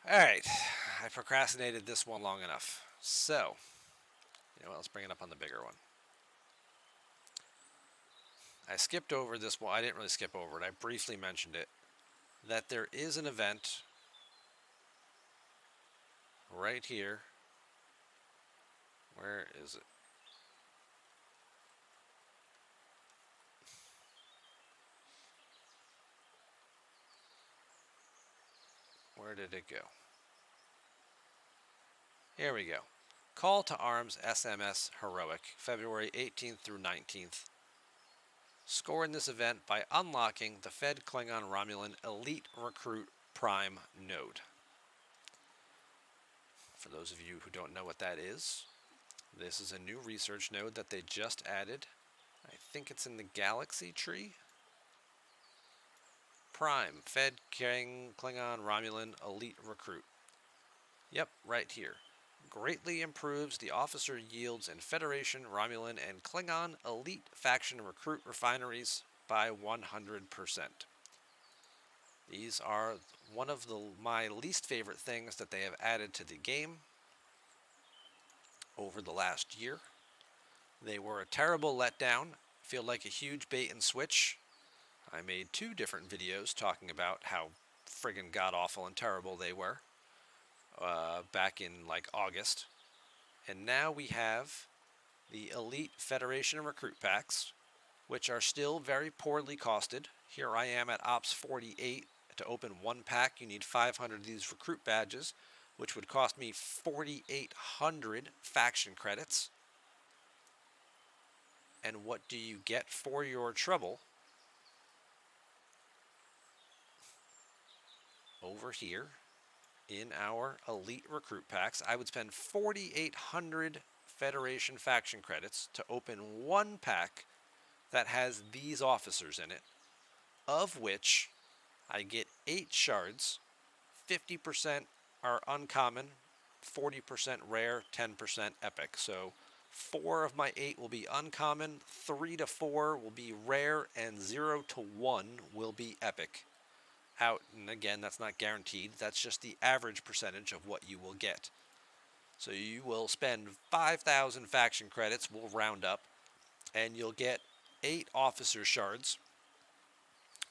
Alright, I procrastinated this one long enough. So, you know what, let's bring it up on the bigger one. I skipped over this one. I didn't really skip over it. I briefly mentioned it. That there is an event right here. Where is it? Where did it go? Here we go. Call to Arms SMS Heroic, February 18th through 19th. Score in this event by unlocking the Fed Klingon Romulan Elite Recruit Prime node. For those of you who don't know what that is, this is a new research node that they just added. I think it's in the galaxy tree. Prime, Fed Klingon Romulan Elite Recruit. Yep, right here. Greatly improves the officer yields in Federation, Romulan, and Klingon elite faction recruit refineries by 100%. These are one of my least favorite things that they have added to the game over the last year. They were a terrible letdown, feel like a huge bait and switch. I made 2 different videos talking about how friggin' god-awful and terrible they were back in like August. And now we have the Elite Federation Recruit Packs, which are still very poorly costed. Here I am at Ops 48. To open 1 pack, you need 500 of these recruit badges, which would cost me 4,800 faction credits. And what do you get for your trouble? Over here in our Elite Recruit Packs, I would spend 4,800 Federation faction credits to open 1 pack that has these officers in it, of which I get 8 shards, 50% are uncommon, 40% rare, 10% epic. So 4 of my 8 will be uncommon, 3 to 4 will be rare, and 0 to 1 will be epic. Out, and again, that's not guaranteed. That's just the average percentage of what you will get. So you will spend 5,000 faction credits, we'll round up, and you'll get 8 officer shards,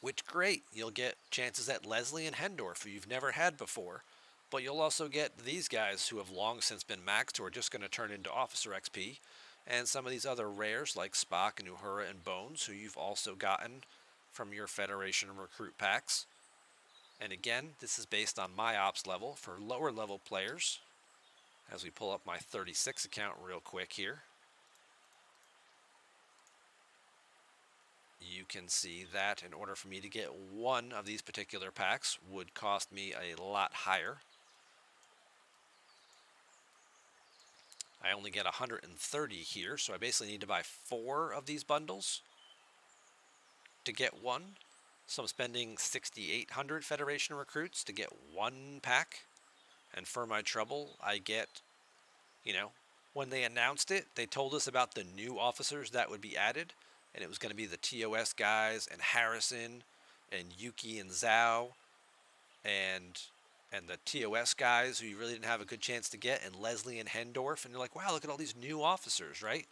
which great. You'll get chances at Leslie and Hendorf, who you've never had before, but you'll also get these guys who have long since been maxed, who are just going to turn into officer XP, and some of these other rares like Spock and Uhura and Bones, who you've also gotten from your Federation recruit packs. And again, this is based on my ops level. For lower level players, as we pull up my 36 account real quick here, you can see that in order for me to get 1 of these particular packs would cost me a lot higher. I only get 130 here, so I basically need to buy 4 of these bundles to get 1. So I'm spending 6,800 Federation recruits to get 1 pack. And for my trouble, I get, when they announced it, they told us about the new officers that would be added. And it was going to be the TOS guys and Harrison and Yuki and Zhao and the TOS guys who you really didn't have a good chance to get, and Leslie and Hendorf. And you're like, wow, look at all these new officers, right?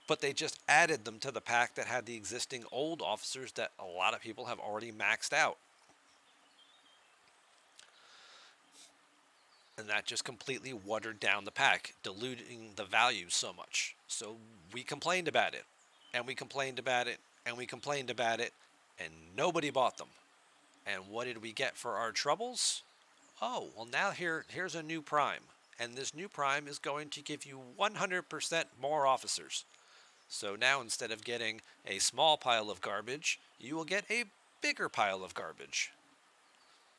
But they just added them to the pack that had the existing old officers that a lot of people have already maxed out. And that just completely watered down the pack, diluting the value so much. So we complained about it, and we complained about it, and we complained about it, and nobody bought them. And what did we get for our troubles? Oh, well now here's a new prime. And this new prime is going to give you 100% more officers. So now instead of getting a small pile of garbage, you will get a bigger pile of garbage.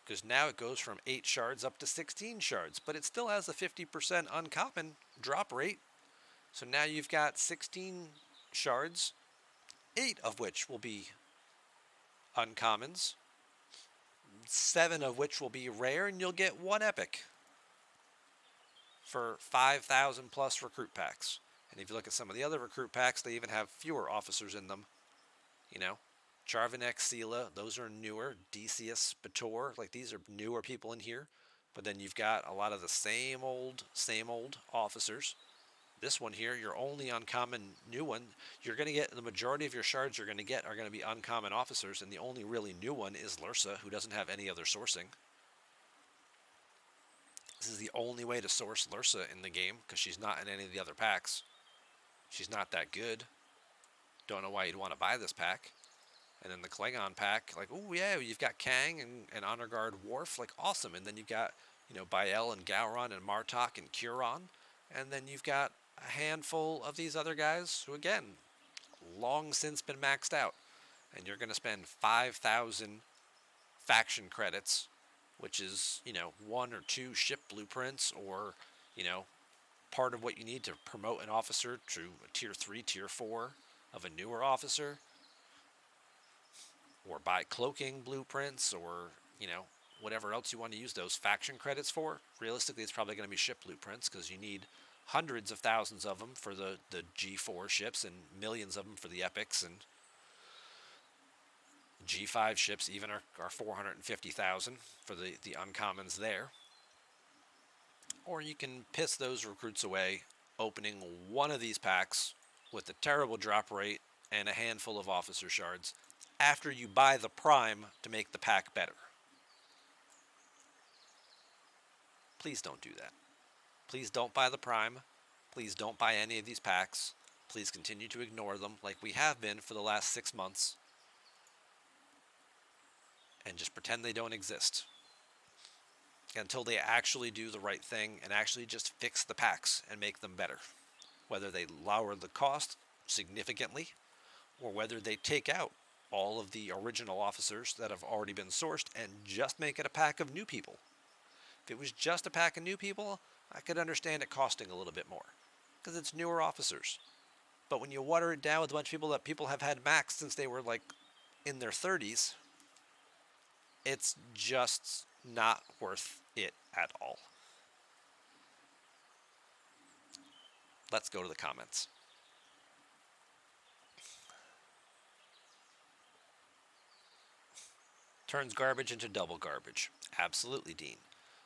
Because now it goes from 8 shards up to 16 shards, but it still has a 50% uncommon drop rate. So now you've got 16 shards, 8 of which will be uncommons, 7 of which will be rare, and you'll get 1 epic for 5,000 plus recruit packs. And if you look at some of the other recruit packs, they even have fewer officers in them. Charvanek, Sela, those are newer. Decius, Bator, like these are newer people in here. But then you've got a lot of the same old officers. This one here, your only uncommon new one, you're going to get the majority of your shards you're going to get are going to be uncommon officers, and the only really new one is Lursa, who doesn't have any other sourcing. This is the only way to source Lursa in the game, because she's not in any of the other packs. She's not that good. Don't know why you'd want to buy this pack. And then the Klingon pack, like, oh yeah, you've got Kang and Honor Guard Worf, like awesome. And then you've got, Bael and Gowron and Martok and Curon. And then you've got a handful of these other guys who, again, long since been maxed out. And you're going to spend 5,000 faction credits, which is, 1 or 2 ship blueprints, or, part of what you need to promote an officer to a tier 3, tier 4 of a newer officer, or buy cloaking blueprints, or, whatever else you want to use those faction credits for. Realistically, it's probably going to be ship blueprints, because you need hundreds of thousands of them for the G4 ships, and millions of them for the epics, and G5 ships even are 450,000 for the uncommons there. Or you can piss those recruits away opening one of these packs with a terrible drop rate and a handful of officer shards after you buy the prime to make the pack better. Please don't do that. Please don't buy the prime. Please don't buy any of these packs. Please continue to ignore them like we have been for the last 6 months. And just pretend they don't exist. Until they actually do the right thing and actually just fix the packs and make them better. Whether they lower the cost significantly, or whether they take out all of the original officers that have already been sourced and just make it a pack of new people. If it was just a pack of new people, I could understand it costing a little bit more, because it's newer officers. But when you water it down with a bunch of people that people have had maxed since they were like in their 30s, it's just not worth it at all. Let's go to the comments. Turns garbage into double garbage. Absolutely, Dean.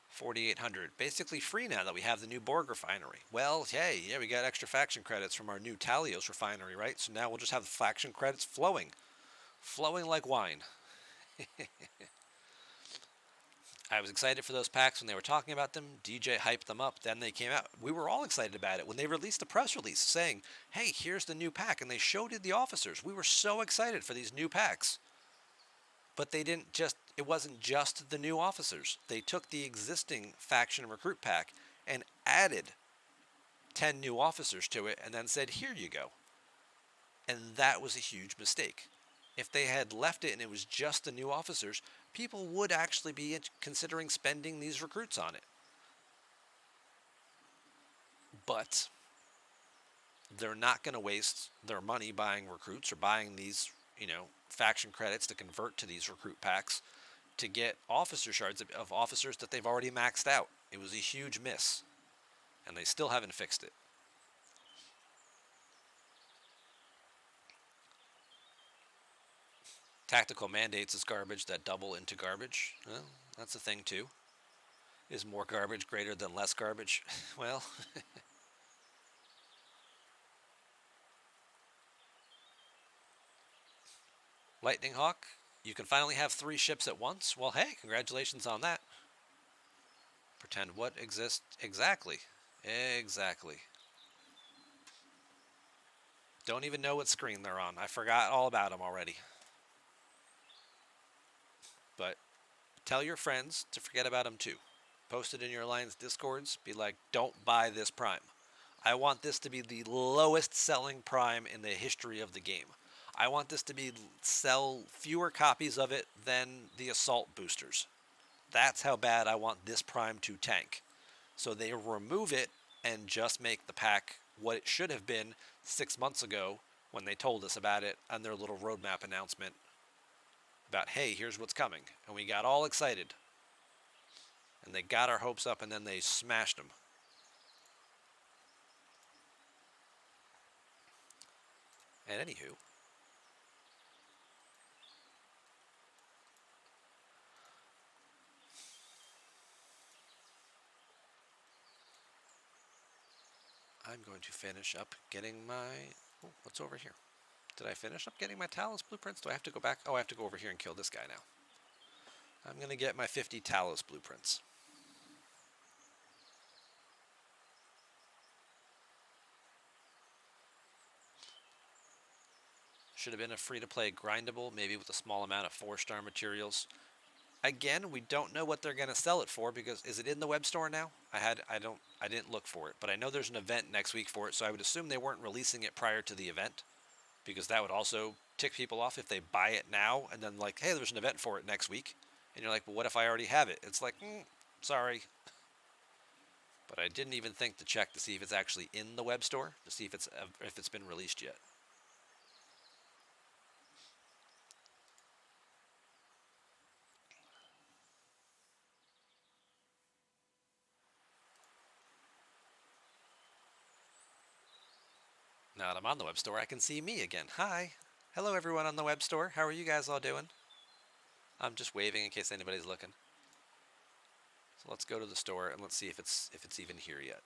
4,800. Basically free now that we have the new Borg refinery. Well, hey, yeah, we got extra faction credits from our new Talios refinery, right? So now we'll just have the faction credits flowing. Flowing like wine. I was excited for those packs when they were talking about them. DJ hyped them up. Then they came out. We were all excited about it when they released a press release saying, hey, here's the new pack. And they showed it the officers. We were so excited for these new packs. But they didn't just, it wasn't just the new officers. They took the existing faction recruit pack and added 10 new officers to it and then said, here you go. And that was a huge mistake. If they had left it and it was just the new officers, people would actually be considering spending these recruits on it. But they're not going to waste their money buying recruits or buying these, faction credits to convert to these recruit packs to get officer shards of officers that they've already maxed out. It was a huge miss, and they still haven't fixed it. Tactical mandates is garbage that double into garbage. Well, that's a thing too. Is more garbage greater than less garbage? Well, Lightning Hawk, you can finally have 3 ships at once. Well, hey, congratulations on that. Pretend what exists exactly. Exactly. Don't even know what screen they're on. I forgot all about them already. But tell your friends to forget about them too. Post it in your Alliance Discords. Be like, don't buy this Prime. I want this to be the lowest selling Prime in the history of the game. I want this to be sell fewer copies of it than the Assault boosters. That's how bad I want this Prime to tank. So they remove it and just make the pack what it should have been 6 months ago when they told us about it on their little roadmap announcement about, hey, here's what's coming. And we got all excited. And they got our hopes up, and then they smashed them. And anywho, I'm going to finish up getting my... Oh, what's over here? Did I finish up getting my Talos blueprints? Do I have to go back? Oh, I have to go over here and kill this guy now. I'm going to get my 50 Talos blueprints. Should have been a free-to-play grindable, maybe with a small amount of 4-star materials. Again, we don't know what they're going to sell it for because is it in the web store now? I didn't look for it, but I know there's an event next week for it, so I would assume they weren't releasing it prior to the event because that would also tick people off if they buy it now and then like, hey, there's an event for it next week. And you're like, well, what if I already have it? It's like, sorry. But I didn't even think to check to see if it's actually in the web store, to see if it's been released yet. Now that I'm on the web store, I can see me again. Hi. Hello, everyone on the web store. How are you guys all doing? I'm just waving in case anybody's looking. So let's go to the store and let's see if it's even here yet.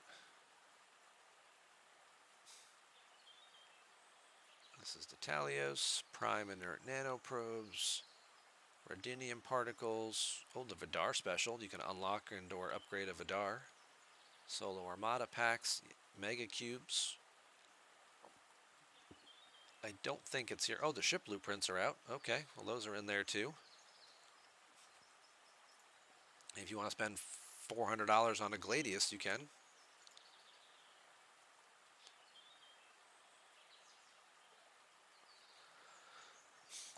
This is the Talos, Prime Inert Nanoprobes, Radinium Particles. Oh, the Vidar special. You can unlock and or upgrade a Vidar. Solo Armada packs, Mega Cubes. I don't think it's here. Oh, the ship blueprints are out. Okay, well those are in there too. If you want to spend $400 on a Gladius, you can.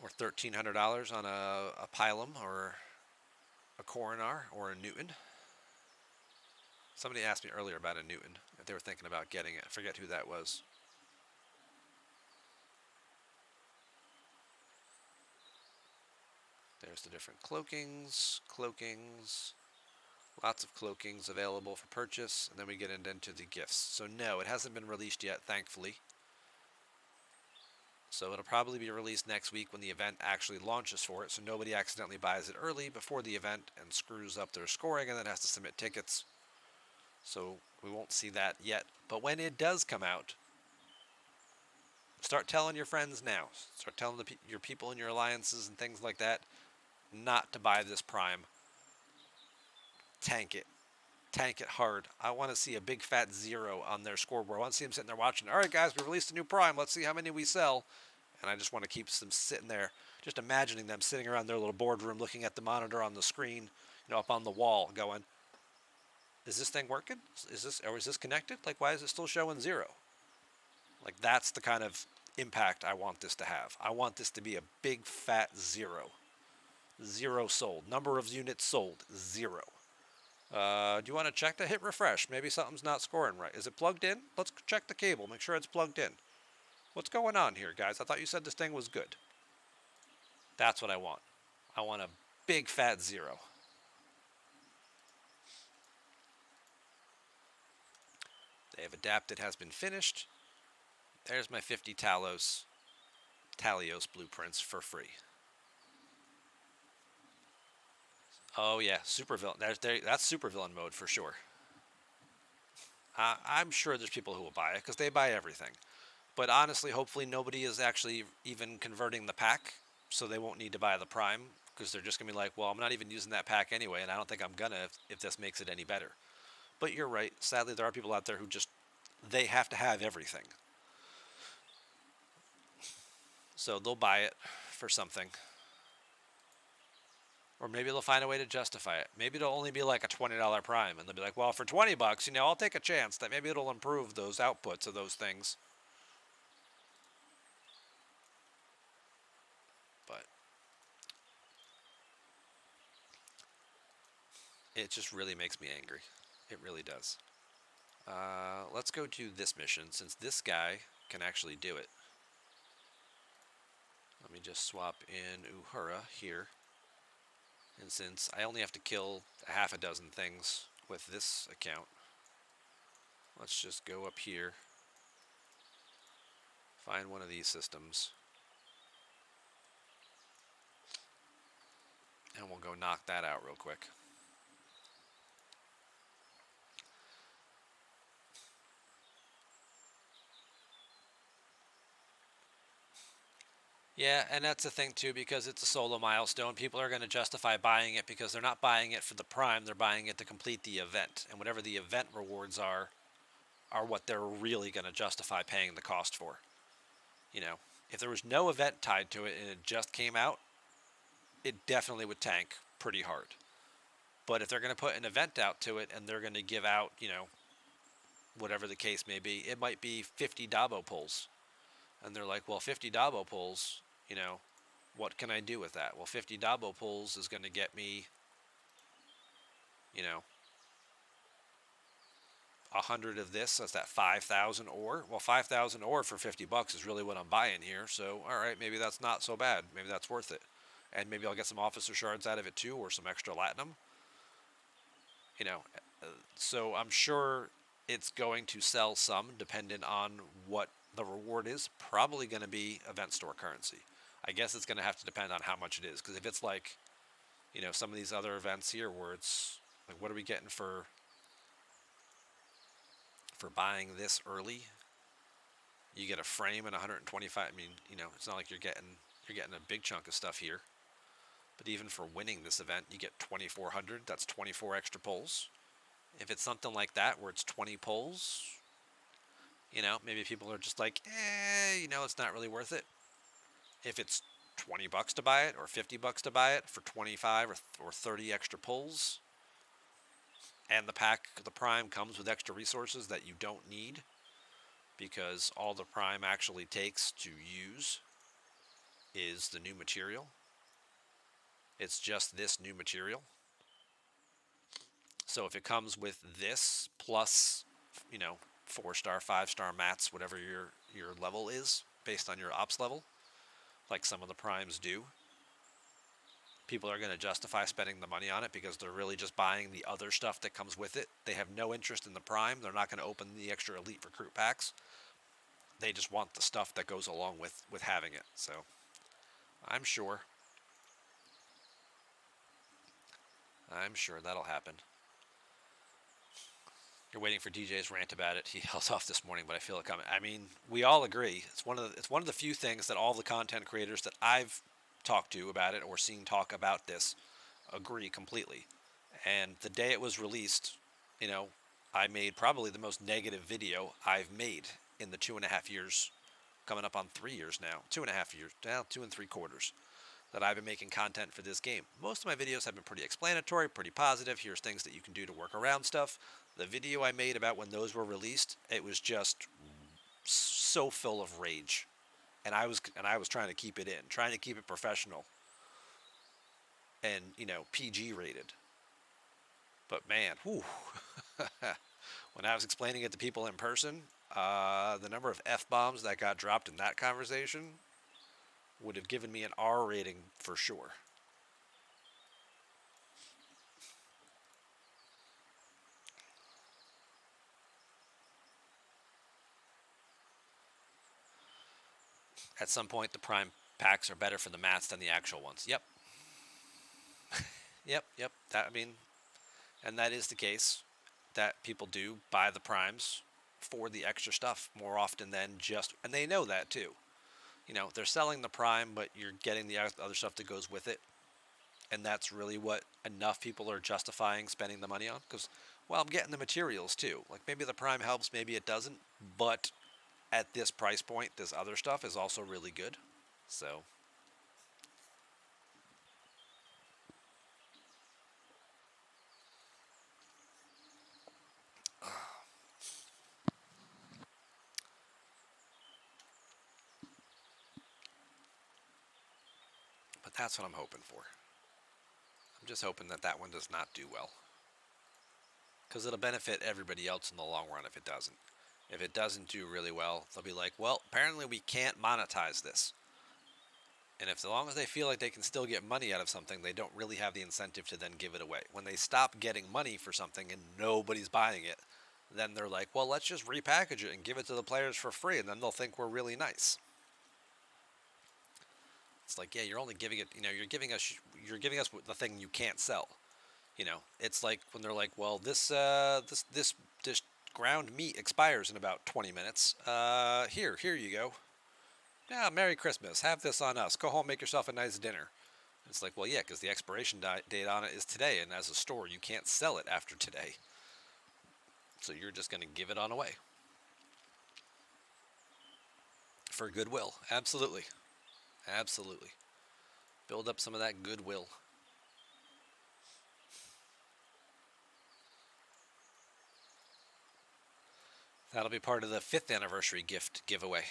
Or $1,300 on a Pylum or a Coronar or a Newton. Somebody asked me earlier about a Newton, if they were thinking about getting it. I forget who that was. There's the different cloakings, lots of cloakings available for purchase, and then we get into the gifts. So no, it hasn't been released yet, thankfully. So it'll probably be released next week when the event actually launches for it, so nobody accidentally buys it early before the event and screws up their scoring and then has to submit tickets. So we won't see that yet. But when it does come out, start telling your friends now. Start telling your people in your alliances and things like that not to buy this Prime. Tank it. Tank it hard. I want to see a big fat 0 on their scoreboard. I want to see them sitting there watching. All right, guys, we released a new Prime. Let's see how many we sell. And I just want to keep them sitting there, just imagining them sitting around their little boardroom looking at the monitor on the screen, up on the wall going, is this thing working? Is this connected? Like, why is it still showing 0? Like, that's the kind of impact I want this to have. I want this to be a big fat 0. 0 sold. Number of units sold, 0. Do you want to check to hit refresh? Maybe something's not scoring right. Is it plugged in? Let's check the cable. Make sure it's plugged in. What's going on here, guys? I thought you said this thing was good. That's what I want. I want a big fat 0. They have adapted has been finished. There's my 50 Talos blueprints for free. Oh yeah, supervillain. That's supervillain mode for sure. I'm sure there's people who will buy it because they buy everything. But honestly, hopefully nobody is actually even converting the pack, so they won't need to buy the Prime because they're just going to be like, well, I'm not even using that pack anyway, and I don't think I'm going to if this makes it any better. But you're right. Sadly, there are people out there who they have to have everything. So they'll buy it for something. Or maybe they'll find a way to justify it. Maybe it'll only be like a $20 Prime, and they'll be like, well, for $20, I'll take a chance that maybe it'll improve those outputs of those things. But it just really makes me angry. It really does. Let's go to this mission, since this guy can actually do it. Let me just swap in Uhura here. And since I only have to kill a half a dozen things with this account, let's just go up here, find one of these systems, and we'll go knock that out real quick. Yeah, and that's the thing too, because it's a solo milestone. People are going to justify buying it because they're not buying it for the prime; they're buying it to complete the event, and whatever the event rewards are what they're really going to justify paying the cost for. You know, if there was no event tied to it and it just came out, it definitely would tank pretty hard. But if they're going to put an event out to it and they're going to give out, whatever the case may be, it might be 50 Dabo pulls. And they're like, well, 50 Dabo pulls, what can I do with that? Well, 50 Dabo pulls is going to get me, you know, 100 of this. That's that 5,000 ore. Well, 5,000 ore for 50 bucks is really what I'm buying here. So, all right, maybe that's not so bad. Maybe that's worth it. And maybe I'll get some officer shards out of it too, or some extra latinum. You know, so I'm sure it's going to sell some, dependent on what the reward is. Probably going to be event store currency. I guess it's going to have to depend on how much it is, because if it's like, some of these other events here where it's like, what are we getting for buying this early? You get a frame and 125. I mean, it's not like you're getting a big chunk of stuff here. But even for winning this event, you get 2,400. That's 24 extra pulls. If it's something like that where it's 20 pulls, maybe people are just like, it's not really worth it. If it's 20 bucks to buy it or 50 bucks to buy it for 25 or 30 extra pulls, and the prime comes with extra resources that you don't need, because all the prime actually takes to use is the new material. It's just this new material. So if it comes with this plus, 4-star, 5-star mats, whatever your level is based on your ops level, like some of the primes do, people are going to justify spending the money on it because they're really just buying the other stuff that comes with it. They have no interest in the prime. They're not going to open the extra elite recruit packs. They just want the stuff that goes along with having it. So I'm sure that'll happen. You're waiting for DJ's rant about it. He held off this morning, but I feel it coming. I mean, we all agree. It's one of the few things that all the content creators that I've talked to about it or seen talk about this agree completely. And the day it was released, I made probably the most negative video I've made in the 2.5 years, coming up on 3 years now. 2.5 years now, 2 3/4 that I've been making content for this game. Most of my videos have been pretty explanatory, pretty positive. Here's things that you can do to work around stuff. The video I made about when those were released, it was just so full of rage. And I was trying to keep it in, trying to keep it professional and, PG rated. But man, whew, when I was explaining it to people in person, the number of F-bombs that got dropped in that conversation would have given me an R rating for sure. At some point, the prime packs are better for the mats than the actual ones. Yep. Yep. And that is the case, that people do buy the primes for the extra stuff more often than just, and they know that too. They're selling the prime, but you're getting the other stuff that goes with it. And that's really what enough people are justifying spending the money on. Because, well, I'm getting the materials too. Like, maybe the prime helps, maybe it doesn't. But at this price point, this other stuff is also really good. So, but that's what I'm hoping for. I'm just hoping that that one does not do well. Because it'll benefit everybody else in the long run if it doesn't. If it doesn't do really well, they'll be like, well, apparently we can't monetize this. And if, as long as they feel like they can still get money out of something, they don't really have the incentive to then give it away. When they stop getting money for something and nobody's buying it, then they're like, well, let's just repackage it and give it to the players for free, and then they'll think we're really nice. It's like, yeah, you're only giving it, you're giving us the thing you can't sell. It's like when they're like, well, this ground meat expires in about 20 minutes. Here you go. Yeah, Merry Christmas. Have this on us. Go home, make yourself a nice dinner. It's like, well, yeah, because the expiration date on it is today, and as a store, you can't sell it after today. So you're just going to give it on away. For goodwill. Absolutely. Absolutely. Build up some of that goodwill. That'll be part of the 5th anniversary gift giveaway.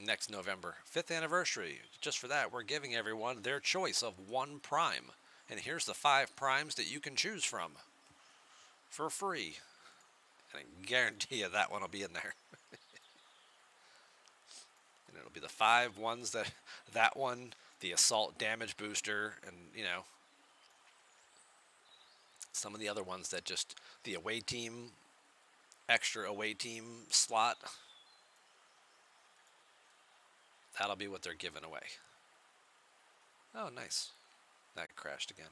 Next November. 5th anniversary. Just for that, we're giving everyone their choice of one prime. And here's the 5 primes that you can choose from. For free. And I guarantee you that one will be in there. And it'll be the 5 ones that one, the assault damage booster, and, some of the other ones that just, the away team, extra away team slot. That'll be what they're giving away. Oh, nice. That crashed again.